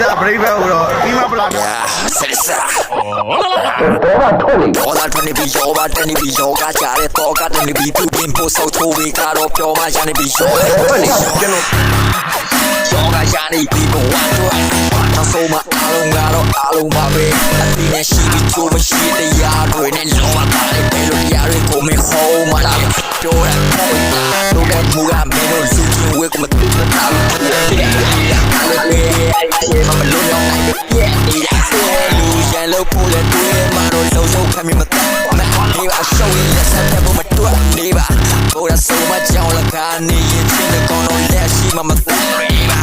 သာဘရိတ်ဘက်ဟိုတော့ပြီးမှပလာဆက်ရစားတော့ထွက်နေပြီရောပါတနေပြီရောကကြတဲ့တော့ကတနေပြီသူပြင်ဖို့ဆောက်ထိုးပြီးကတော့ပြောမှရနေပြီရောထွက်နေကျွန်တော်ရောကရနေပြီဘဝတော့နောက်ဆုံးမှအားလုံးကတော့အားလုံးပါပဲအတိနဲ့ရှိပြီးချိုးမရှိတရားတွေနဲ့လောကပါတယ်ဘယ်လိုတရားတွေကိုမဟောမှလာပြောတာတော့ကမူကမင်းတို့လူချင်းဝဲကမတူတာလို့ပြောတယ်အားလုံးပဲအဲ့ဒီမှာမလုံးအောင်နိုင်ရဲ့နေတာလူရန်လို့ပို့လဲတွေ့မှတော့လုံးစုံခံမြင်မတော့နေပါရှောင်းရင်ဆက်တဲ့ဘုမတွက်နေပါဘိုးရဆုံးမကြောင်လကနေရင်ချင်းတဲ့ကောင်းတော့လက်ရှိမှမသိနေပါ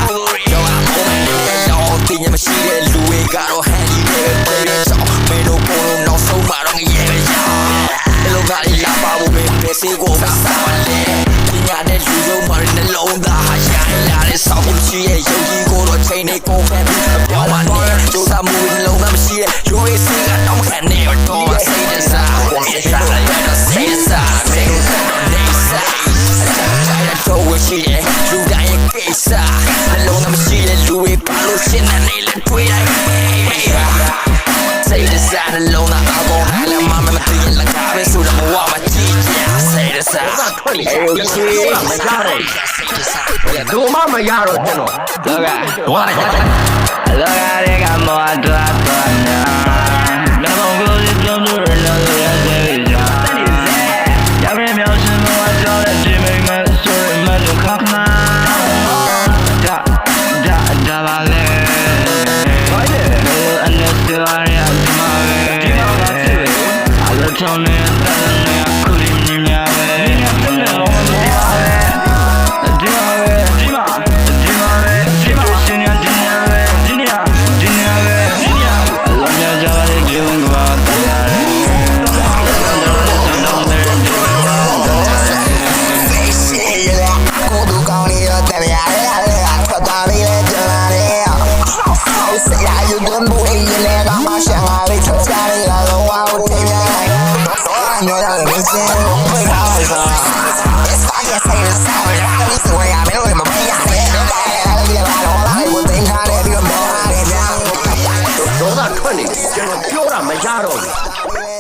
ရောအောင်တင်ရမရှိတဲ့လူတွေကတော့ဟန်ဒီတွေပဲကြောက်မင်းတို့ကိုယ်တော့နောက်ဆုံးမှတော့ငရဲပဲကြောက်ဒီလိုကလေးလာပါဘူးပဲစေကိုမစားလဲပညာနဲ့လူယုံမှနှလုံးသားဟာရရင်လာတဲ့ဆောင်းမရှိရဲ့ယုံကြည်ကိုတော့ချိန်နေကုန်ခဲ့ပြီးပြောမှနေကြိုးစားမှုနှလုံးသားမရှိတဲ့လူတွေစီကတော့မခံနေတော့စိတ်တစားစိတ်စားစိတ်စားစိတ်စားနေစားတော့ဝရှိရဲ့လူတိုင်းရဲ့ကိစ္စနှလုံးသားမရှိတဲ့လူတွေပါလို့ရှင်းနေလေတွေ့လိုက်စိတ်တစားနှလုံးသားအကုန်လည်းမမသိရင်လည်းကားပဲဆိုတော့ဘဝမှာကြည့်ကြစိတ်တစားထွက်လေမရတော့ဒုမမရတော့ကျွန်တော်လောကတွေကမောတွားတွားနာလောကကိုပြောလို့ရလို့ရတဲ့ကြရပါမြောက်ရှင်မောကြောတဲ့ဒီမိမဆိုရမလို့ခမဒါပါလေဘာလဲအလတ်တော်ရဒီမှာပဲအလတ်ထောင်းနဲ့ခုလေးညညာပဲတော့ထွက်နေကျွန်တော်ပြောတာမရတော့ဘူး